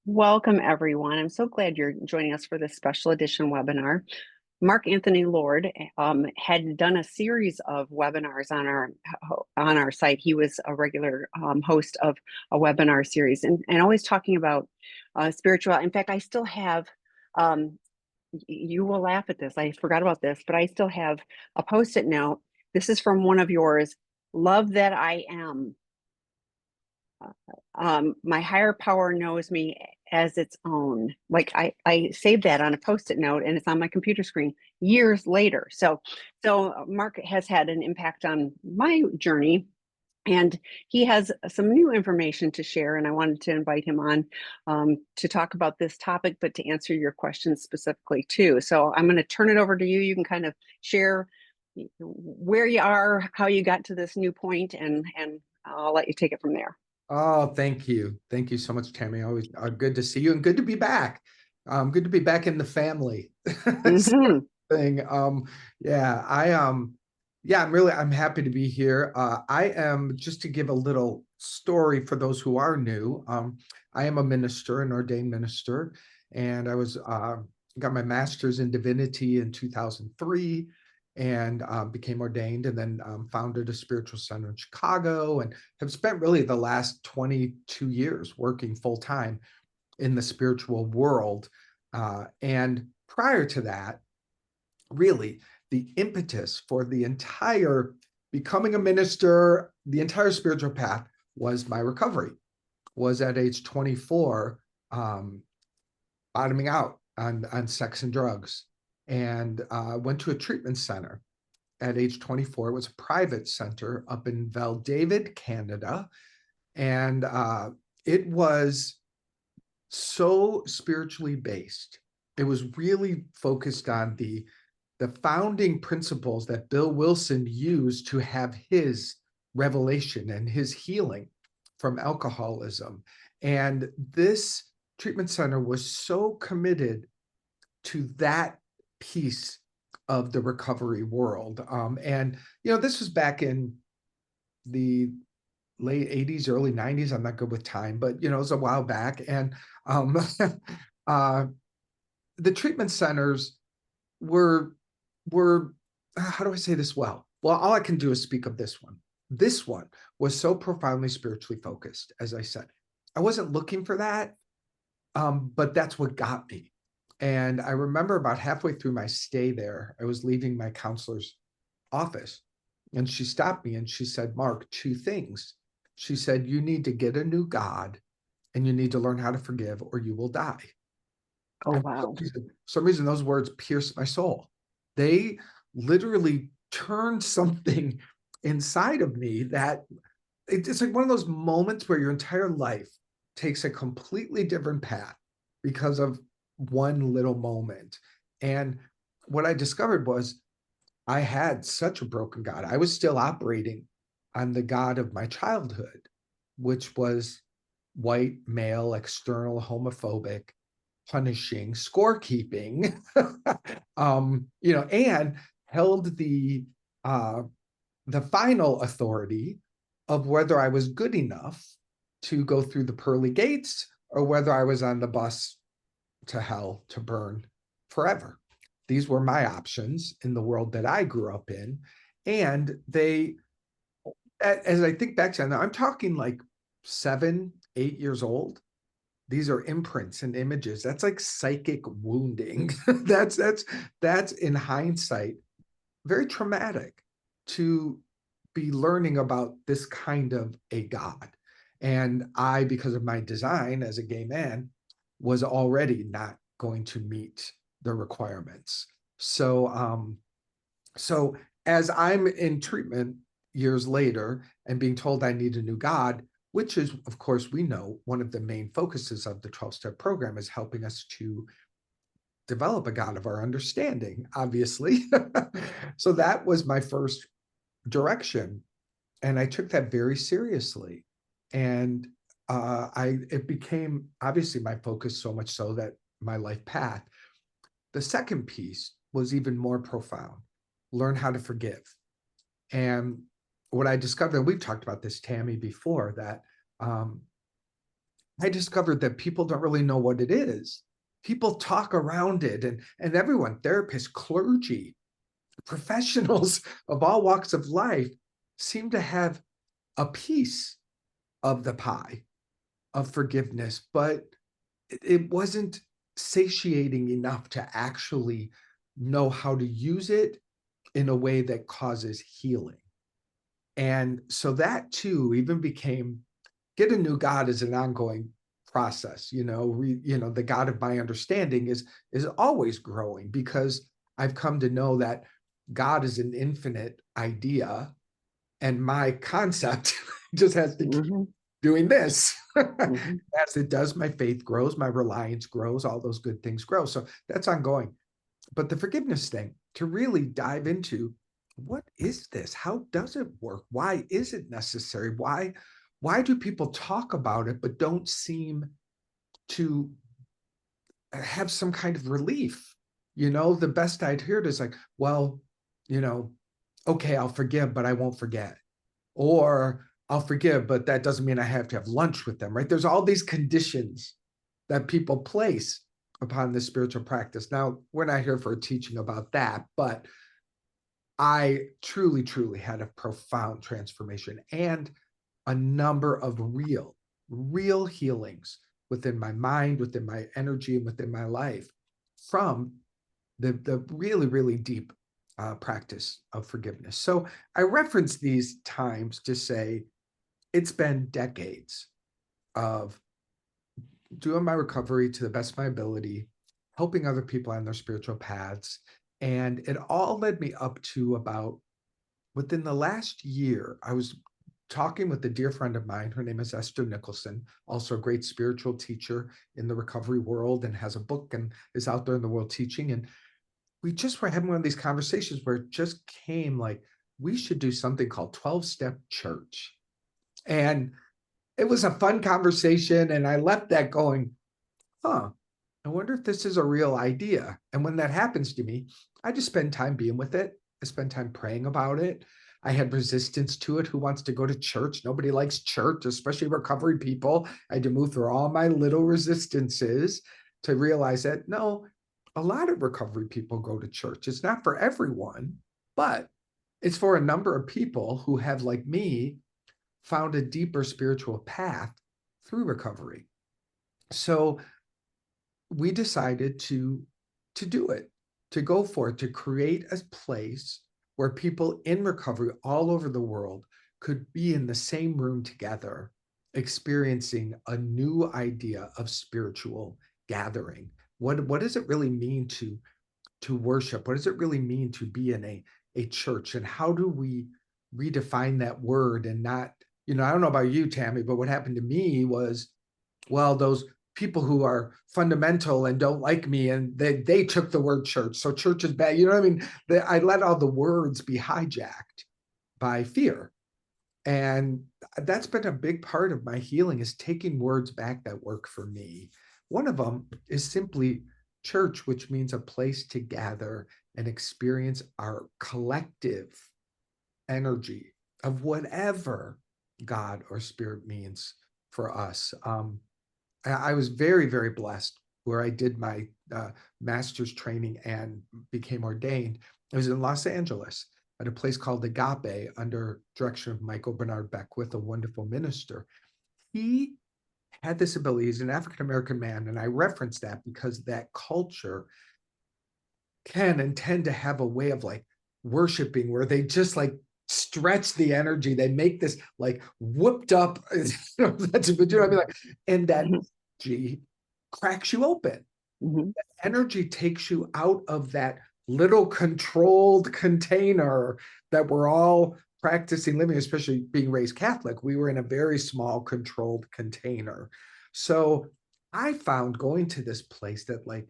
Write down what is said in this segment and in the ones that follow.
Welcome, everyone. I'm so glad you're joining us for this special edition webinar. Mark Anthony Lord had done a series of webinars on our site. He was a regular host of a webinar series and always talking about spiritual. In fact, I still have, you will laugh at this. I forgot about this, but I still have a Post-it note. This is from one of yours. Love that I am. My higher power knows me as its own. Like I saved that on a Post-it note and it's on my computer screen years later. So Mark has had an impact on my journey, and he has some new information to share, and I wanted to invite him on to talk about this topic, but to answer your questions specifically too. So I'm going to turn it over to you. You can kind of share where you are, how you got to this new point, and I'll let you take it from there. Oh, thank you. Thank you so much, Tammy. Always good to see you and good to be back. Good to be back in the family. Mm-hmm. Thing. Yeah, I'm happy to be here. I am, just to give a little story for those who are new. I am a minister, an ordained minister, and I was got my master's in divinity in 2003 and became ordained, and then founded a spiritual center in Chicago, and have spent really the last 22 years working full time in the spiritual world. And prior to that, really, the impetus for the entire becoming a minister, the entire spiritual path, was my recovery. Was at age 24, bottoming out on sex and drugs, and went to a treatment center at age 24. It was a private center up in Val David, Canada. And it was so spiritually based. It was really focused on the founding principles that Bill Wilson used to have his revelation and his healing from alcoholism. And this treatment center was so committed to that piece of the recovery world. And, this was back in the late 80s, early 90s. I'm not good with time, but, it was a while back. And the treatment centers were, how do I say this well? Well, all I can do is speak of this one. This one was so profoundly spiritually focused, as I said. I wasn't looking for that, but that's what got me. And I remember about halfway through my stay there, I was leaving my counselor's office, and she stopped me and she said, "Mark, two things." She said, "You need to get a new God, and you need to learn how to forgive, or you will die." Oh, And wow. for some reason, those words pierced my soul. They literally turned something inside of me that it's like one of those moments where your entire life takes a completely different path because of one little moment. And what I discovered was I had such a broken God. I was still operating on the God of my childhood, which was white, male, external, homophobic, punishing, scorekeeping, and held the final authority of whether I was good enough to go through the pearly gates or whether I was on the bus to hell to burn forever. These were my options in the world that I grew up in. And they, as I think back to now, I'm talking like 7, 8 years old. These are imprints and images. That's like psychic wounding. that's in hindsight very traumatic to be learning about this kind of a God. And I, because of my design as a gay man, was already not going to meet the requirements. So as I'm in treatment years later and being told I need a new God, which is, of course, we know one of the main focuses of the 12-step program is helping us to develop a God of our understanding, obviously. So that was my first direction. And I took that very seriously. And it became obviously my focus, so much so that my life path. The second piece was even more profound: learn how to forgive. And what I discovered, and we've talked about this, Tammy, before, that I discovered that people don't really know what it is. People talk around it, and everyone, therapists, clergy, professionals of all walks of life seem to have a piece of the pie of forgiveness, but it wasn't satiating enough to actually know how to use it in a way that causes healing. And so that too even became, get a new God is an ongoing process. The God of my understanding is always growing, because I've come to know that God is an infinite idea, and my concept just has to keep Mm-hmm. doing this. Mm-hmm. As it does, my faith grows, my reliance grows, all those good things grow. So that's ongoing. But the forgiveness thing, to really dive into, what is this? How does it work? Why is it necessary? Why do people talk about it but don't seem to have some kind of relief? The best I'd heard is like, well, you know, okay, I'll forgive, but I won't forget. Or I'll forgive, but that doesn't mean I have to have lunch with them, right? There's all these conditions that people place upon this spiritual practice. Now, we're not here for a teaching about that, but I truly, truly had a profound transformation and a number of real healings within my mind, within my energy, and within my life from the really, really deep practice of forgiveness. So I reference these times to say it's been decades of doing my recovery to the best of my ability, helping other people on their spiritual paths. And it all led me up to about, within the last year, I was talking with a dear friend of mine. Her name is Esther Nicholson, also a great spiritual teacher in the recovery world, and has a book and is out there in the world teaching. And we just were having one of these conversations where it just came like, we should do something called 12-step church. And it was a fun conversation. And I left that going, huh, I wonder if this is a real idea. And when that happens to me, I just spend time being with it. I spend time praying about it. I had resistance to it. Who wants to go to church? Nobody likes church, especially recovery people. I had to move through all my little resistances to realize that no, a lot of recovery people go to church. It's not for everyone, but it's for a number of people who have, like me, found a deeper spiritual path through recovery. So we decided to do it, to go for it, to create a place where people in recovery all over the world could be in the same room together, experiencing a new idea of spiritual gathering. What does it really mean to worship? What does it really mean to be in a church? And how do we redefine that word and not, I don't know about you, Tammy, but what happened to me was, well, those people who are fundamental and don't like me, and they took the word church. So church is bad. You know what I mean? I let all the words be hijacked by fear. And that's been a big part of my healing, is taking words back that work for me. One of them is simply church, which means a place to gather and experience our collective energy of whatever God or spirit means for us. I was very, very blessed where I did my master's training and became ordained. It was in Los Angeles at a place called Agape under direction of Michael Bernard Beckwith, a wonderful minister. He had this ability. He's an African-American man, and I reference that because that culture can and tend to have a way of like worshiping where they just like stretch the energy. They make this like whooped up, that's what I mean, like, and that energy cracks you open. Mm-hmm. That energy takes you out of that little controlled container that we're all practicing living, especially being raised Catholic. We were in a very small controlled container. So I found going to this place that, like,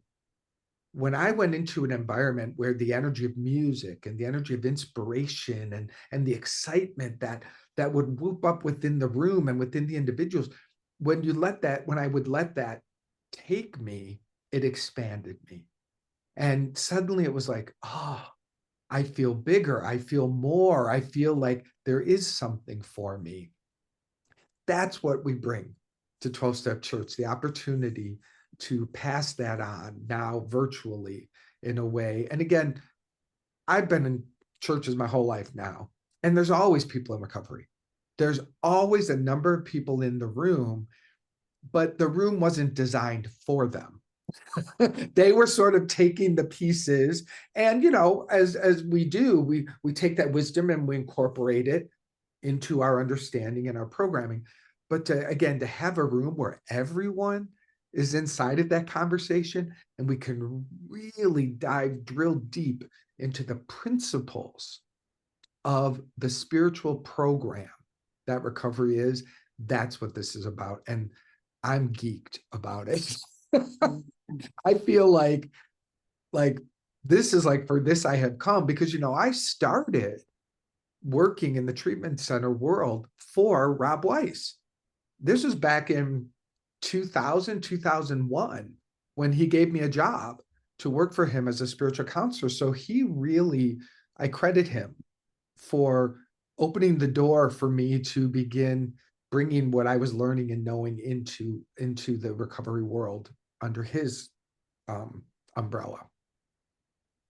when I went into an environment where the energy of music and the energy of inspiration and the excitement that would whoop up within the room and within the individuals, when I would let that take me, it expanded me. And suddenly it was like, oh, I feel bigger. I feel more. I feel like there is something for me. That's what we bring to 12-step church, the opportunity to pass that on now virtually in a way. And again, I've been in churches my whole life now, and there's always people in recovery. There's always a number of people in the room, but the room wasn't designed for them. They were sort of taking the pieces, and as we do, we take that wisdom and we incorporate it into our understanding and our programming. But to have a room where everyone is inside of that conversation, and we can really drill deep into the principles of the spiritual program that recovery is, that's what this is about. And I'm geeked about it. I feel like this is like, for this I have come, because I started working in the treatment center world for Rob Weiss. This was back in 2000, 2001, when he gave me a job to work for him as a spiritual counselor. So I credit him for opening the door for me to begin bringing what I was learning and knowing into the recovery world under his umbrella.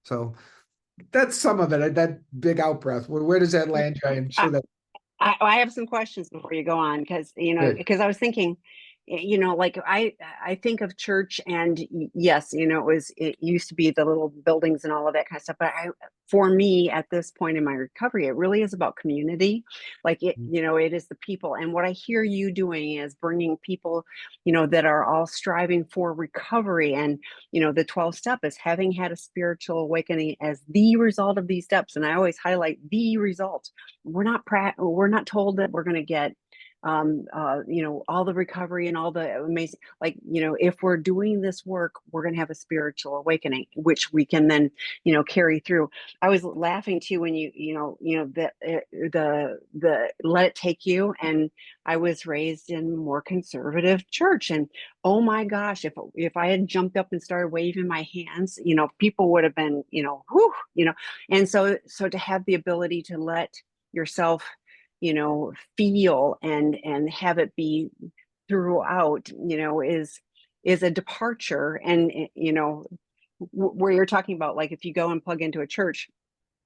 So that's some of it. That big out breath. Where does that land you? I'm sure that I have some questions before you go on, because I was thinking, like I think of church, and yes, it used to be the little buildings and all of that kind of stuff. But for me, at this point in my recovery, it really is about community. Like it is the people. And what I hear you doing is bringing people, that are all striving for recovery. And, the 12 step is having had a spiritual awakening as the result of these steps. And I always highlight the result. We're not told that we're going to get all the recovery and all the amazing, if we're doing this work, we're going to have a spiritual awakening, which we can then, carry through. I was laughing too when the let it take you. And I was raised in more conservative church, and oh my gosh, if I had jumped up and started waving my hands, people would have been, whew, and so to have the ability to let yourself feel and have it be throughout, is a departure. And where you're talking about, like, if you go and plug into a church,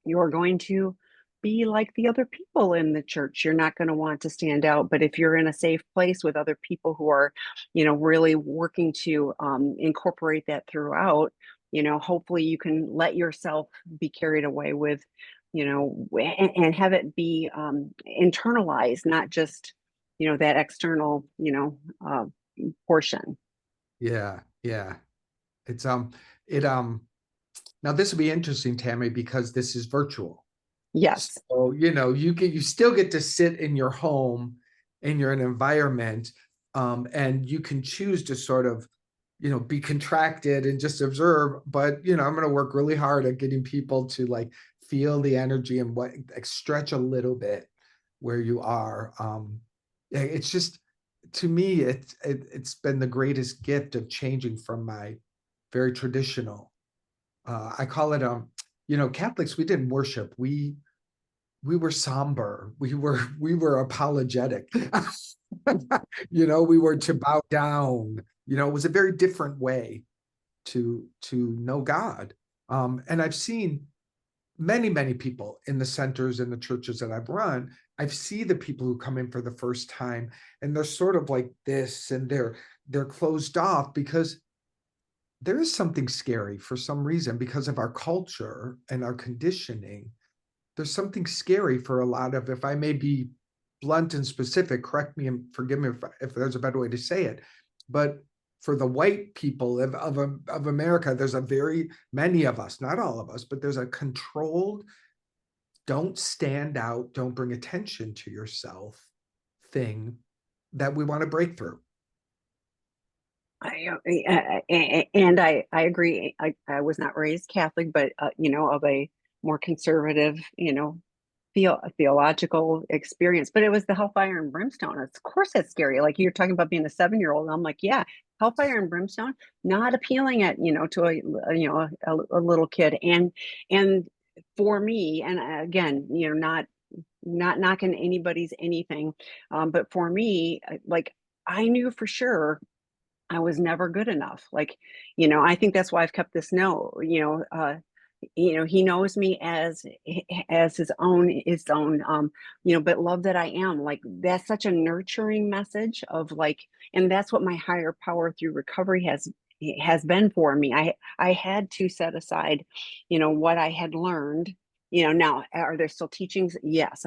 you're going to be like the other people in the church. You're not going to want to stand out. But if you're in a safe place with other people who are, really working to incorporate that throughout, hopefully you can let yourself be carried away with, and have it be internalized, not just, that external, portion. yeah. It's it now this will be interesting, Tammy, because this is virtual. Yes. So you still get to sit in your home, in your environment, and you can choose to sort of be contracted and just observe. But I'm going to work really hard at getting people to like feel the energy and stretch a little bit where you are. It's just, to me, it's been the greatest gift of changing from my very traditional. I call it Catholics. We didn't worship. We were somber. We were apologetic. We were to bow down. It was a very different way to know God. And I've seen many people in the centers and the churches that I've run. I've seen the people who come in for the first time, and they're sort of like this, and they're closed off, because there is something scary for some reason, because of our culture and our conditioning. There's something scary for a lot of, if I may be blunt and specific, correct me and forgive me if there's a better way to say it, but for the white people of America, there's many of us, not all of us, but there's a controlled, don't stand out, don't bring attention to yourself thing that we want to break through. And I agree. I was not raised Catholic, but of a more conservative, theological experience. But it was the hellfire and brimstone. Of course, that's scary. Like, you're talking about being a 7-year-old. I'm like, yeah, hellfire and brimstone, not appealing to a little kid. And for me, and again, not knocking anybody's anything, but for me, like, I knew for sure I was never good enough. Like, I think that's why I've kept this note, he knows me as his own, but love that I am. Like, that's such a nurturing message of like, and that's what my higher power through recovery has been for me. I had to set aside, what I had learned. Now, are there still teachings? Yes,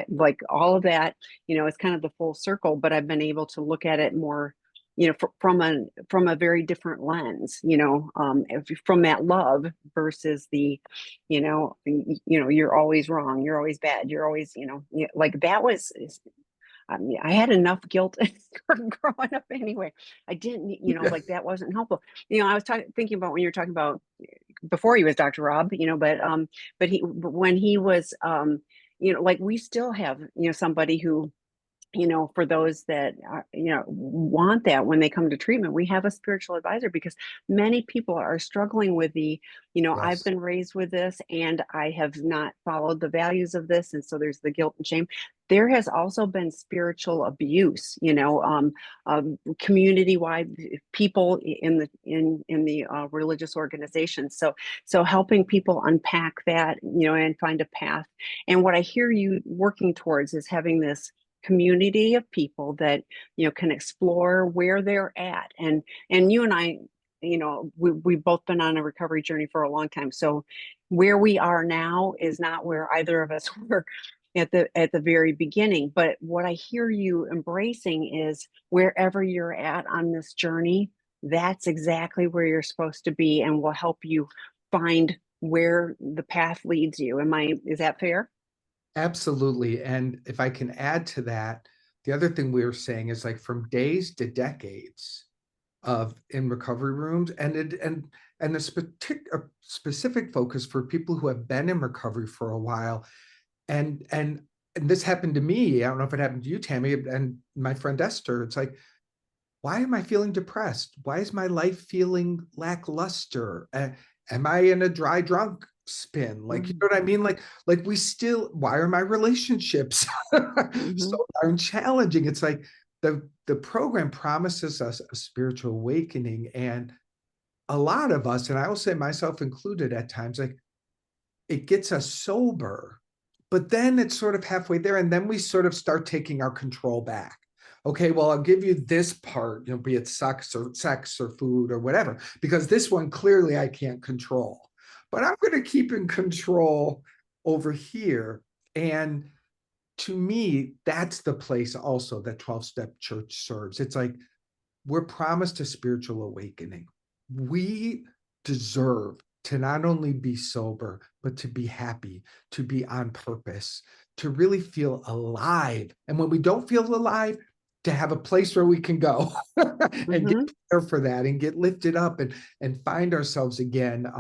like all of that, it's kind of the full circle, but I've been able to look at it more, from a very different lens, from that love versus the, you're always wrong, you're always bad, you're always, like that was, I mean, I had enough guilt growing up anyway. I didn't, Yeah. like that wasn't helpful. I was thinking about when you were talking about before he was Dr. Rob, but when he was, like we still have, somebody who, for those that want that when they come to treatment, we have a spiritual advisor, because many people are struggling with the, I've Yes. been raised with this and I have not followed the values of this. And so there's the guilt and shame. There has also been spiritual abuse, community-wide, people in the religious organizations. So helping people unpack that, and find a path. And what I hear you working towards is having this community of people that can explore where they're at, and you and I, we've both been on a recovery journey for a long time, so where we are now is not where either of us were at the very beginning. But what I hear you embracing is wherever you're at on this journey, that's exactly where you're supposed to be, and will help you find where the path leads you. Is that fair? Absolutely. And if I can add to that, the other thing we were saying is like from days to decades of in recovery rooms, and a specific focus for people who have been in recovery for a while. And this happened to me. I don't know if it happened to you, Tammy, and my friend Esther. It's like, why am I feeling depressed? Why is my life feeling lackluster? Am I in a dry drunk spin? Like, you Mm-hmm. know what I mean? Like we still, why are my relationships so Mm-hmm. darn challenging? It's like the program promises us a spiritual awakening. And a lot of us, and I will say myself included at times, like it gets us sober, but then it's sort of halfway there. And then we sort of start taking our control back. Okay, well, I'll give you this part, be it sex or food or whatever, because this one clearly I can't control. But I'm going to keep in control over here. And to me, that's the place also that 12-step church serves. It's like we're promised a spiritual awakening. We deserve to not only be sober, but to be happy, to be on purpose, to really feel alive. And when we don't feel alive, to have a place where we can go and get Mm-hmm. there for that and get lifted up and find ourselves again.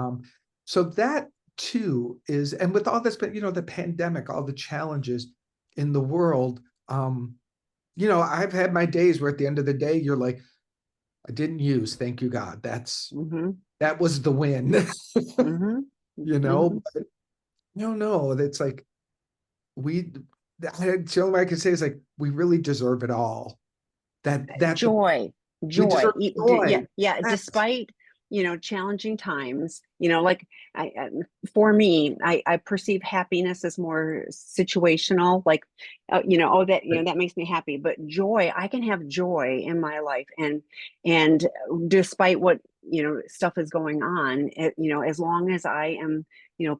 So that too is, and with all this, but the pandemic, all the challenges in the world, I've had my days where at the end of the day, you're like, I didn't use, thank you God. Mm-hmm. That was the win. Mm-hmm. Mm-hmm. But no, it's like we the only way I can say is like we really deserve it all. That's Joy, we joy. deserve Yeah, joy. yeah. Yes. Despite, challenging times, like for me, I perceive happiness as more situational. Like, oh, that makes me happy. But joy, I can have joy in my life, and despite what stuff is going on, as long as I am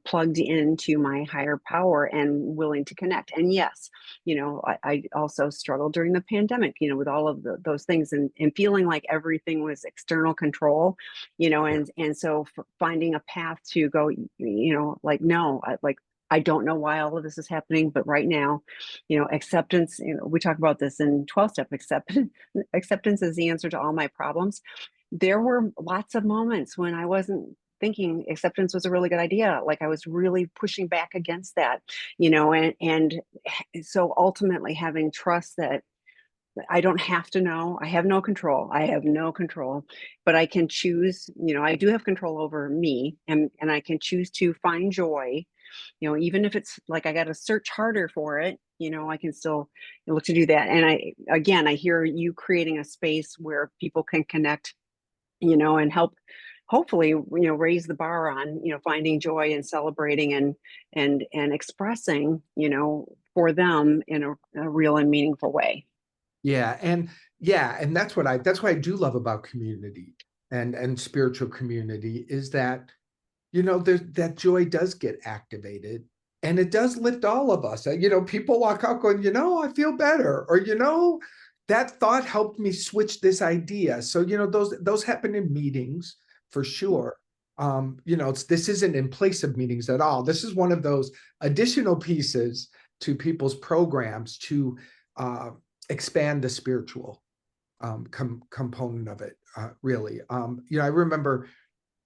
plugged into my higher power and willing to connect. And yes, I also struggled during the pandemic, with all of those things, and feeling like everything was external control, Yeah. and so finding a path to go, like, no, like, I don't know why all of this is happening, but right now, acceptance, we talk about this in 12 step acceptance is the answer to all my problems. There were lots of moments when I wasn't thinking acceptance was a really good idea. Like I was really pushing back against that, and so ultimately having trust that I don't have to know. I have no control. I have no control, but I can choose, I do have control over me, and I can choose to find joy, even if it's like I got to search harder for it, I can still look to do that. And I hear you creating a space where people can connect, and help hopefully, raise the bar on, finding joy and celebrating and expressing, for them in a real and meaningful way. Yeah, and that's what I do love about community and spiritual community is that that joy does get activated and it does lift all of us. People walk out going, I feel better, or that thought helped me switch this idea. So those happen in meetings for sure. This isn't in place of meetings at all. This is one of those additional pieces to people's programs to uh, expand the spiritual component of it, really. I remember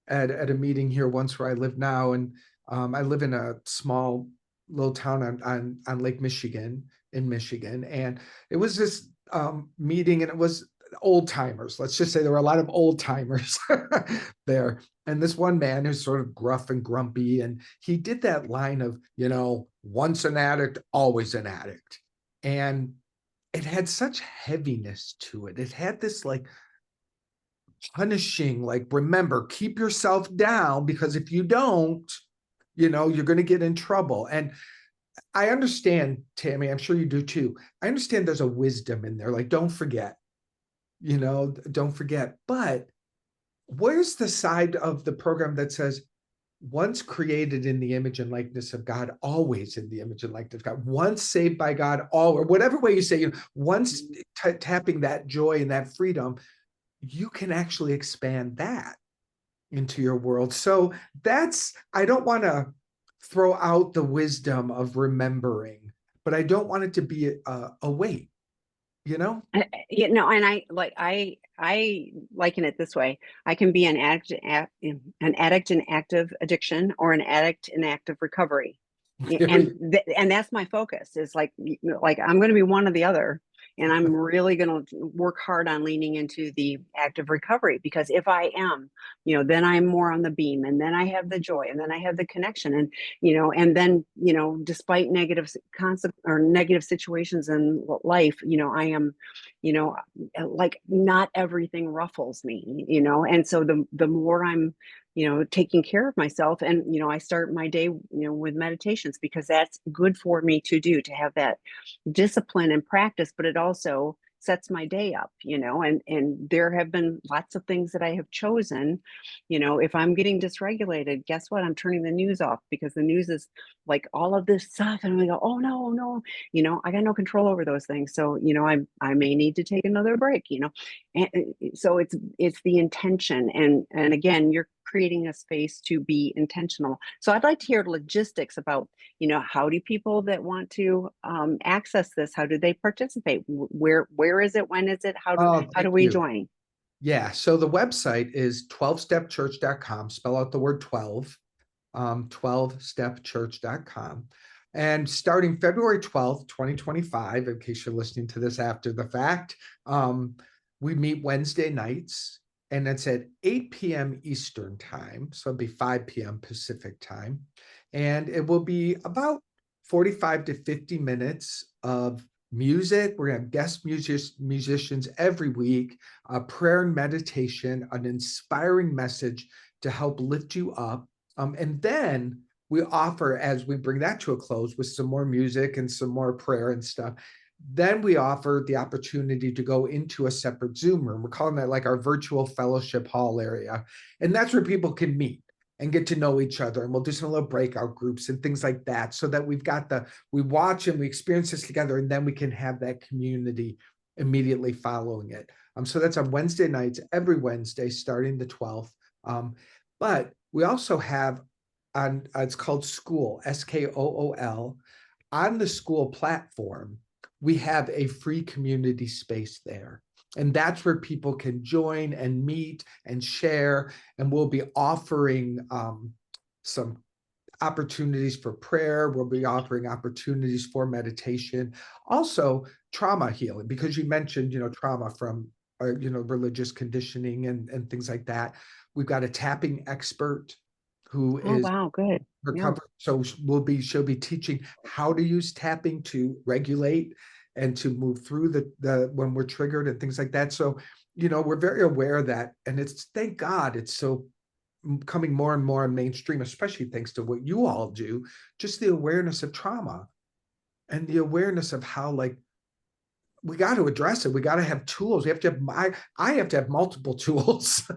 at a meeting here once where I live now, and I live in a small little town on Lake Michigan, in Michigan, and it was this meeting, and it was old timers. Let's just say there were a lot of old timers there, and this one man who's sort of gruff and grumpy, and he did that line of once an addict, always an addict, and it had such heaviness to it. It had this like punishing, like, remember, keep yourself down, because if you don't, you're going to get in trouble. And I understand, Tammy, I'm sure you do too. I understand there's a wisdom in there, like, don't forget, don't forget. But where's the side of the program that says, once created in the image and likeness of God, always in the image and likeness of God, once saved by God, all, or whatever way you say, once tapping that joy and that freedom, you can actually expand that into your world. So I don't want to throw out the wisdom of remembering, but I don't want it to be a weight, And I liken it this way. I can be an addict in active addiction, or an addict in active recovery. And that's my focus, is like I'm going to be one or the other, and I'm really going to work hard on leaning into the active recovery, because if I am, then I'm more on the beam, and then I have the joy, and then I have the connection, and then despite negative situations in life, I am, like, not everything ruffles me, and so the more I'm taking care of myself. And, I start my day, with meditations, because that's good for me to do, to have that discipline and practice, but it also sets my day up, and there have been lots of things that I have chosen. If I'm getting dysregulated, guess what? I'm turning the news off, because the news is like all of this stuff. And we go, oh no, oh no, I got no control over those things. So, I may need to take another break, and so it's the intention. And again, you're creating a space to be intentional. So I'd like to hear logistics about, how do people that want to access this, how do they participate? Where is it? When is it? How do Thank we you. join? Yeah, so the website is 12stepchurch.com. Spell out the word 12, 12stepchurch.com. And starting February 12th, 2025, in case you're listening to this after the fact, we meet Wednesday nights, and it's at 8 p.m. Eastern time. So it'll be 5 p.m. Pacific time. And it will be about 45 to 50 minutes of music. We're going to have guest musicians every week, prayer and meditation, an inspiring message to help lift you up. And then we offer, as we bring that to a close with some more music and some more prayer and stuff, then we offer the opportunity to go into a separate Zoom room. We're calling that like our virtual fellowship hall area. And that's where people can meet and get to know each other. And we'll do some little breakout groups and things like that, so that we watch and we experience this together, and then we can have that community immediately following it. So that's on Wednesday nights, every Wednesday, starting the 12th. But we also have it's called School, SKOOL. On the School platform, we have a free community space there. And that's where people can join and meet and share. And we'll be offering some opportunities for prayer. We'll be offering opportunities for meditation. Also, trauma healing, because you mentioned, trauma from, religious conditioning and things like that. We've got a tapping expert who Oh, is wow, good. Yeah. recovered. So she'll be teaching how to use tapping to regulate and to move through the when we're triggered and things like that. So, we're very aware of that. And it's, thank God, it's so coming more and more mainstream, especially thanks to what you all do, just the awareness of trauma and the awareness of how, like, we got to address it. We got to have tools. We have to have I have to have multiple tools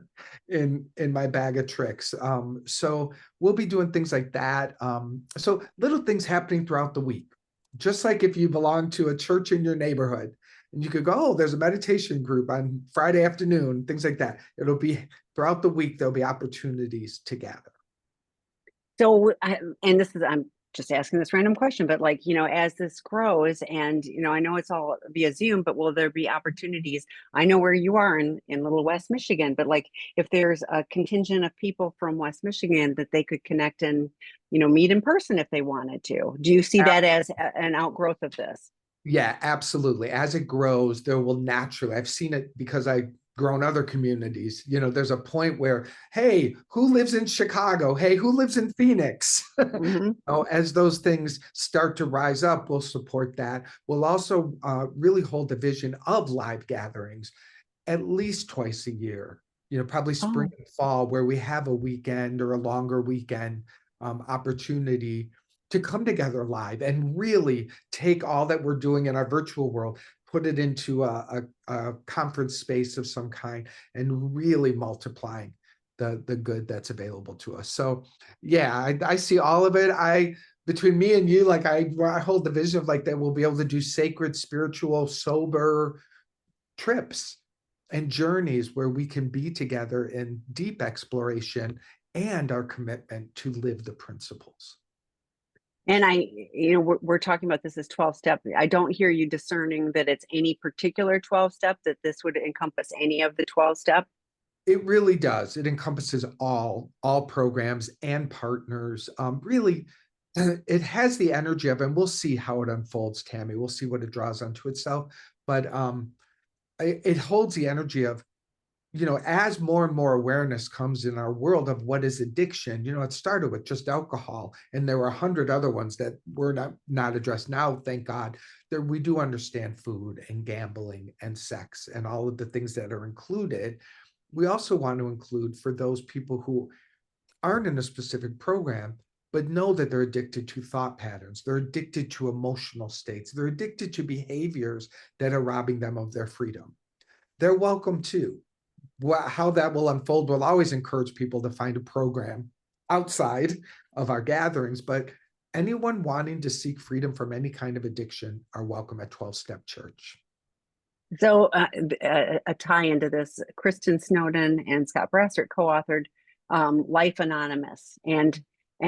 in my bag of tricks. So we'll be doing things like that. So little things happening throughout the week, just like if you belong to a church in your neighborhood, and you could go, oh, there's a meditation group on Friday afternoon, things like that. It'll be throughout the week. There'll be opportunities to gather. So, and this is, I'm just asking this random question, but like, as this grows and, I know it's all via Zoom, but will there be opportunities? I know where you are in little West Michigan, but like if there's a contingent of people from West Michigan that they could connect and, meet in person if they wanted to. Do you see that as an outgrowth of this? Yeah, absolutely. As it grows, there will naturally, I've seen it because I've grown other communities. There's a point where, hey, who lives in Chicago? Hey, who lives in Phoenix? Hmm. As those things start to rise up, we'll support that. We'll also really hold the vision of live gatherings at least twice a year, probably spring Oh, and fall, where we have a weekend or a longer weekend opportunity to come together live and really take all that we're doing in our virtual world, put it into a conference space of some kind, and really multiplying the good that's available to us. So yeah, I see all of it. Between me and you, like I hold the vision of like that we'll be able to do sacred, spiritual, sober trips and journeys where we can be together in deep exploration and our commitment to live the principles. and we're talking about this as 12 step. I don't hear you discerning that it's any particular 12 step, that this would encompass any of the 12 step. It really does. It encompasses all programs and partners. Really, it has the energy of, and we'll see how it unfolds, Tammy. We'll see what it draws onto itself. But it holds the energy of, as more and more awareness comes in our world of what is addiction. It started with just alcohol, and there were 100 other ones that were not addressed. Now, thank God, that we do understand food and gambling and sex and all of the things that are included. We also want to include, for those people who aren't in a specific program, but know that they're addicted to thought patterns, they're addicted to emotional states, they're addicted to behaviors that are robbing them of their freedom. They're welcome too. How that will unfold, we'll always encourage people to find a program outside of our gatherings, but anyone wanting to seek freedom from any kind of addiction are welcome at 12 Step Church. So, a tie into this, Kristen Snowden and Scott Brassert co-authored Life Anonymous, and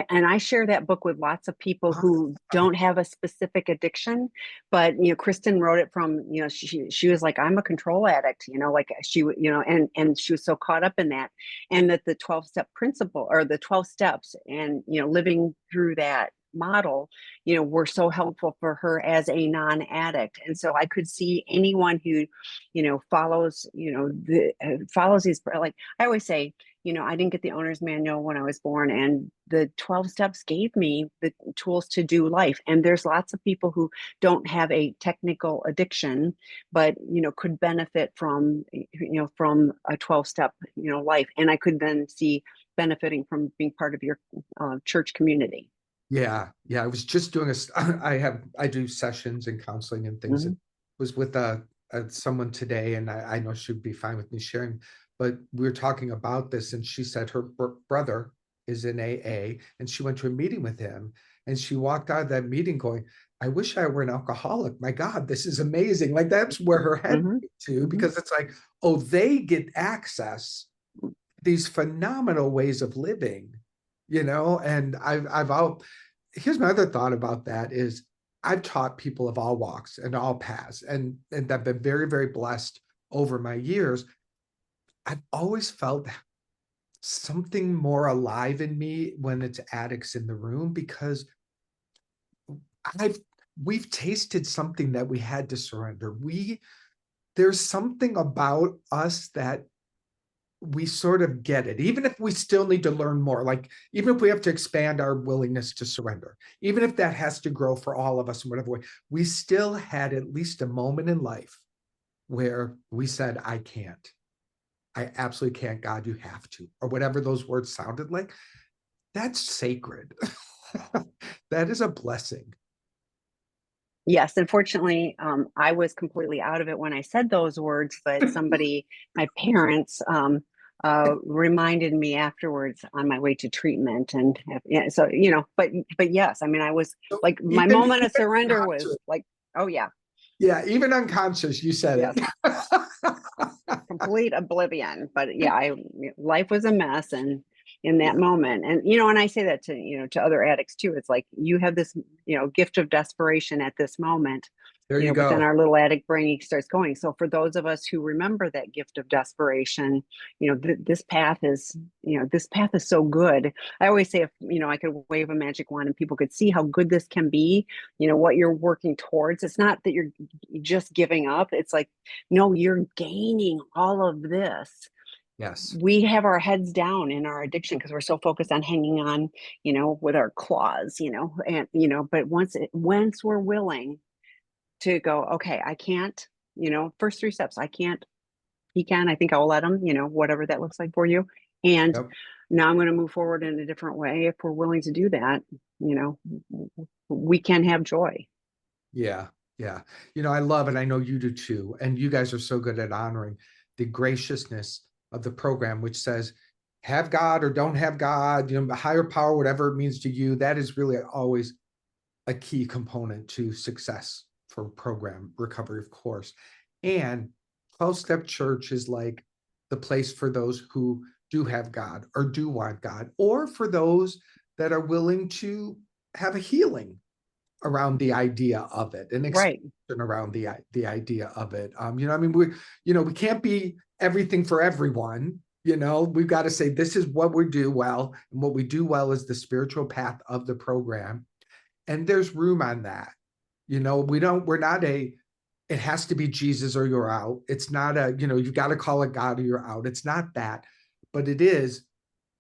I share that book with lots of people who don't have a specific addiction, but Kristen wrote it from, she was like, I'm a control addict, like and she was so caught up in that, and that the 12-step principle, or the 12 steps, and living through that model, were so helpful for her as a non-addict. And so I could see anyone who, follows, follows these, like I always say, I didn't get the owner's manual when I was born, and the 12 steps gave me the tools to do life. And there's lots of people who don't have a technical addiction, but, could benefit from, from a 12-step, life. And I could then see benefiting from being part of your church community. Yeah, I was just doing I do sessions and counseling and things. Mhm. And was with someone today, and I know she'd be fine with me sharing. But we were talking about this, and she said her brother is in AA, and she went to a meeting with him, and she walked out of that meeting going, "I wish I were an alcoholic. My God, this is amazing!" Like that's where her head Mhm. went to, Mhm. because it's like, oh, they get access these phenomenal ways of living, and here's my other thought about that is I've taught people of all walks and all paths, and I've been very, very blessed over my years. I've always felt something more alive in me when it's addicts in the room, because I've we've tasted something that we had to surrender. There's something about us that we sort of get it, even if we still need to learn more. Like, even if we have to expand our willingness to surrender, even if that has to grow for all of us in whatever way, we still had at least a moment in life where we said, I can't. I absolutely can't. God, you have to, or whatever those words sounded like. That's sacred. That is a blessing. Yes, unfortunately, I was completely out of it when I said those words, but somebody, my parents, reminded me afterwards on my way to treatment, and yeah, so but yes, I mean, I was So like, my even, moment of even surrender was unconscious, like, oh yeah, yeah, even unconscious, you said yes, it. complete oblivion. But yeah, life was a mess, and in that Yeah, moment, and and I say that to to other addicts too. It's like, you have this gift of desperation at this moment, there you but then go. our little addict brain starts going. So for those of us who remember that gift of desperation, this path is, this path is so good. I always say, if I could wave a magic wand and people could see how good this can be, what you're working towards. It's not that you're just giving up. It's like, no, you're gaining all of this. Yes. We have our heads down in our addiction because we're so focused on hanging on, with our claws, and but once we're willing to go, okay, I can't, first three steps, I can't, he can, I think I'll let him, whatever that looks like for you. And Yep. now I'm going to move forward in a different way. If we're willing to do that, you know, we can have joy. Yeah. Yeah. I love it. I know you do too. And you guys are so good at honoring the graciousness of the program, which says, have God or don't have God, higher power, whatever it means to you. That is really always a key component to success for program recovery, of course. And 12-step church is like the place for those who do have God or do want God, or for those that are willing to have a healing around the idea of it, an Right. expression around the idea of it. I mean, we can't be everything for everyone. We've got to say, this is what we do well, and what we do well is the spiritual path of the program, and there's room on that. We're not it has to be Jesus or you're out. It's not you've got to call it God or you're out. It's not that, but it is,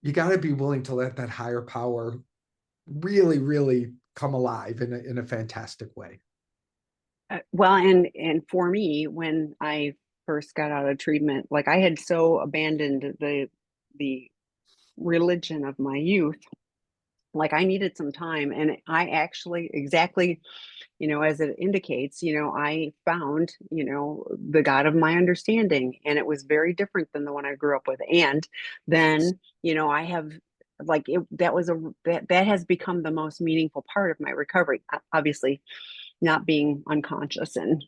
you got to be willing to let that higher power really, really come alive in a fantastic way. Well, and for me, when I first got out of treatment, like, I had so abandoned the religion of my youth, like, I needed some time, and I actually, exactly, as it indicates, I found, the God of my understanding, and it was very different than the one I grew up with. And then, I have, like, that has become the most meaningful part of my recovery. Obviously, not being unconscious, and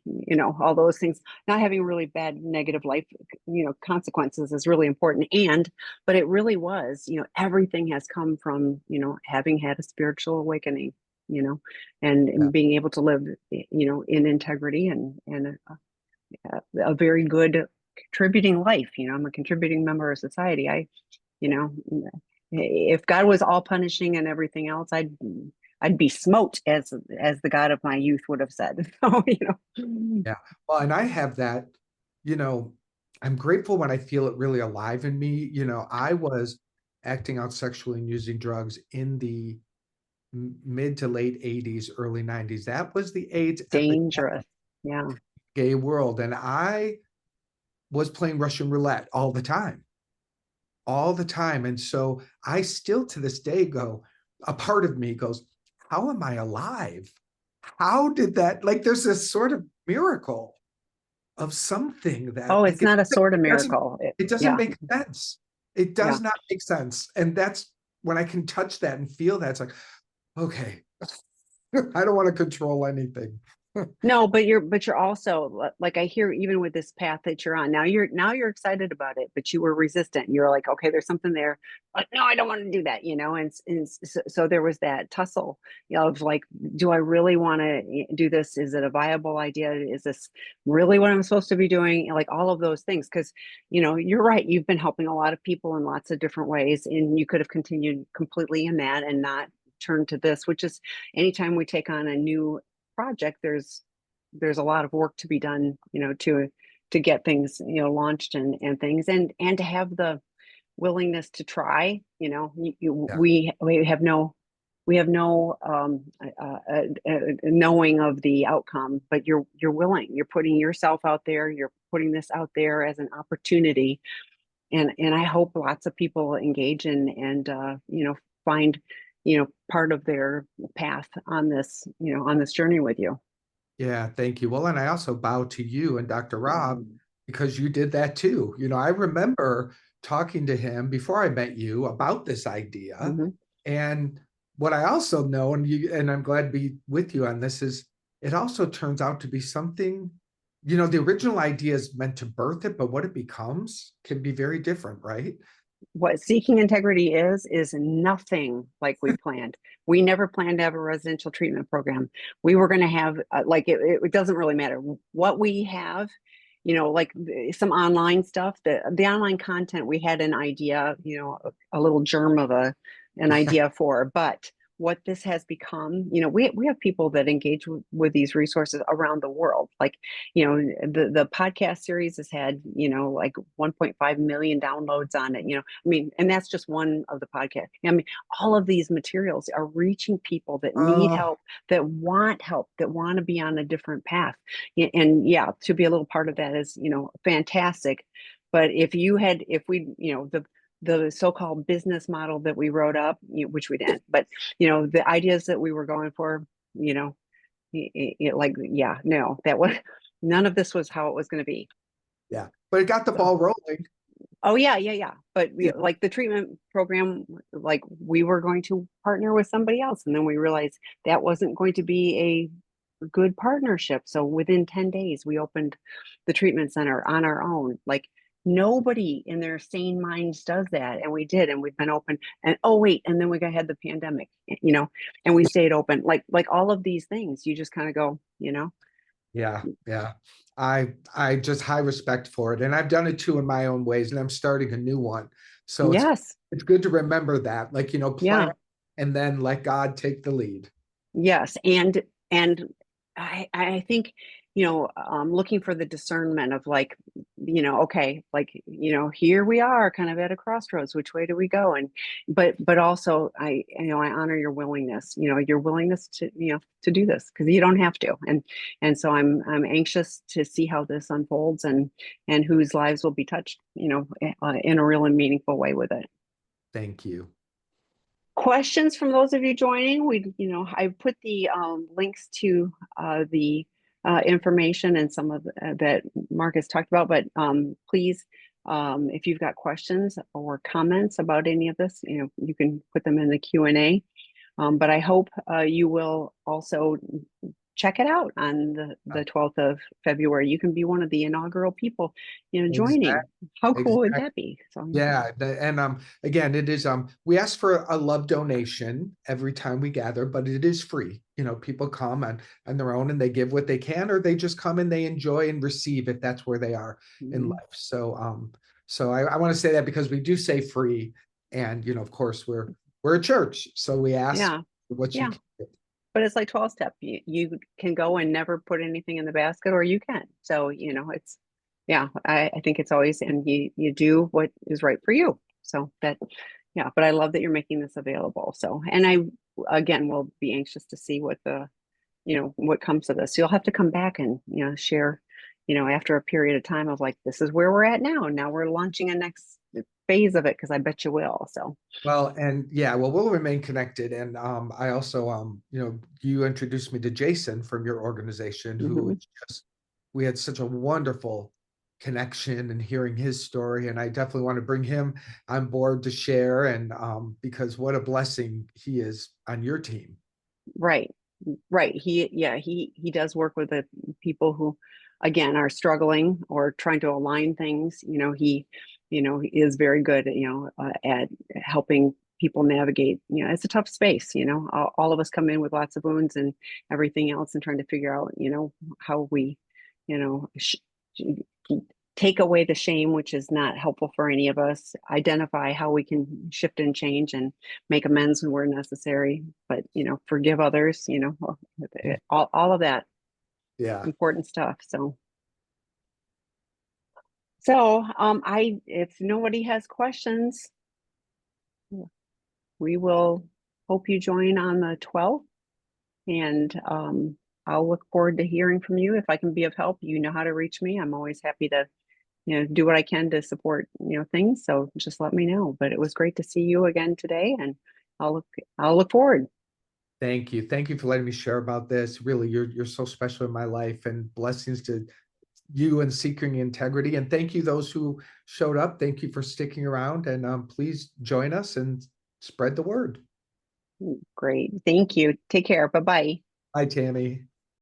all those things, not having really bad negative life consequences is really important. And but it really was, everything has come from having had a spiritual awakening, you know Yeah. and being able to live in integrity, and a very good contributing life. I'm a contributing member of society. You know if God was all punishing and everything else, I'd be smote, as the God of my youth would have said. So, Yeah. Well, and I have that, you know, I'm grateful when I feel it really alive in me. I was acting out sexually and using drugs in the mid to late 80s, early 90s. That was the AIDS epidemic, dangerous. Yeah. gay world. And I was playing Russian roulette all the time, all the time. And so I still to this day go, a part of me goes, how am I alive? How did that, like, there's this sort of miracle of something that, Oh, like, it's not a sort of doesn't miracle. it doesn't Yeah. make sense. It Yeah. does not make sense. And that's when I can touch that and feel that, it's like, okay, I don't want to control anything. No, but you're also, like, I hear, even with this path that you're on now, you're excited about it, but you were resistant. You're like, okay, there's something there. Like, no, I don't want to do that, and so there was that tussle, of like, do I really want to do this? Is it a viable idea? Is this really what I'm supposed to be doing? Like, all of those things, because you're right. You've been helping a lot of people in lots of different ways, and you could have continued completely in that and not turn to this, which is, anytime we take on a new project, there's a lot of work to be done, to to get things, launched and things, and to have the willingness to try. Yeah. We have no knowing of the outcome, but you're willing. You're putting yourself out there. You're putting this out there as an opportunity, and I hope lots of people engage and find part of their path on this journey with you. Yeah, thank you. Well, and I also bow to you and Dr. Rob because you did that too. I remember talking to him before I met you about this idea. Mm-hmm. And what I also know, and I'm glad to be with you on this, is it also turns out to be something, the original idea is meant to birth it, but what it becomes can be very different, right? What seeking integrity is nothing like we planned. We never planned to have a residential treatment program. We were going to have it doesn't really matter what we have, like some online stuff. The online content, we had an idea, a little germ of an idea for, but what this has become, we have people that engage with these resources around the world. Like, the podcast series has had, like 1.5 million downloads on it, I mean, and that's just one of the podcasts. I mean, all of these materials are reaching people that need Oh, help, that want help, that want to be on a different path. And yeah, to be a little part of that is, fantastic. But if we, the so-called business model that we wrote up, which we didn't, but the ideas that we were going for, no, that was none of this was how it was going to be. yeah. But it got the So, ball rolling. oh yeah. But You know? like the treatment program, like we were going to partner with somebody else, and then we realized that wasn't going to be a good partnership. So within 10 days, we opened the treatment center on our own. Like nobody in their sane minds does that. And we did, and we've been open. And oh wait, and then had the pandemic, and we stayed open. Like all of these things, you just kind of go, Yeah, yeah. I just high respect for it. And I've done it too in my own ways, and I'm starting a new one. So yes, it's good to remember that. Like, yeah. plan and then let God take the lead. Yes, and I think looking for the discernment of like okay, like here we are kind of at a crossroads, which way do we go? And but also I honor your willingness, to to do this, because you don't have to. And so I'm anxious to see how this unfolds, and whose lives will be touched in a real and meaningful way with it. Thank you. Questions from those of you joining? I put the links to the information and some of that Mark has talked about, but please, if you've got questions or comments about any of this, you can put them in the Q&A. But I hope you will also check it out on the 12th of February. You can be one of the inaugural people, Exactly. joining. How cool would Exactly. that be? So Yeah, and again, it is we ask for a love donation every time we gather, but it is free. People come on their own and they give what they can, or they just come and they enjoy and receive if that's where they are in life. So I want to say that because we do say free, and of course we're a church, so we ask yeah, what you yeah. can get. But it's like 12 step. You can go and never put anything in the basket, or you can. So, it's, yeah, I think it's always, and you do what is right for you. So that, yeah, but I love that you're making this available. So, and I, again, will be anxious to see what comes of this. You'll have to come back and, share, after a period of time of like, this is where we're at now. Now we're launching a next phase of it, because I bet you will. So, Well, and yeah, well, we'll remain connected. And I also, you introduced me to Jason from your organization, who mhm. is just, we had such a wonderful connection and hearing his story. And I definitely want to bring him on board to share. And because what a blessing he is on your team. Right. Right. He does work with the people who, again, are struggling or trying to align things. He is very good, at helping people navigate. It's a tough space. All of us come in with lots of wounds and everything else, and trying to figure out, how we, you know, sh- take away the shame, which is not helpful for any of us. Identify how we can shift and change and make amends where necessary, but forgive others. All of that Yeah. important stuff. So So, if nobody has questions, we will hope you join on the 12th. And I'll look forward to hearing from you. If I can be of help, you know how to reach me. I'm always happy to, do what I can to support, things. So just let me know. But it was great to see you again today, and I'll look forward. Thank you. Thank you for letting me share about this. Really, you're so special in my life, and blessings to you and Seeking Integrity. And thank you those who showed up. Thank you for sticking around, and please join us and spread the word. Great. Thank you. Take care. Bye-bye. Bye, Tammy.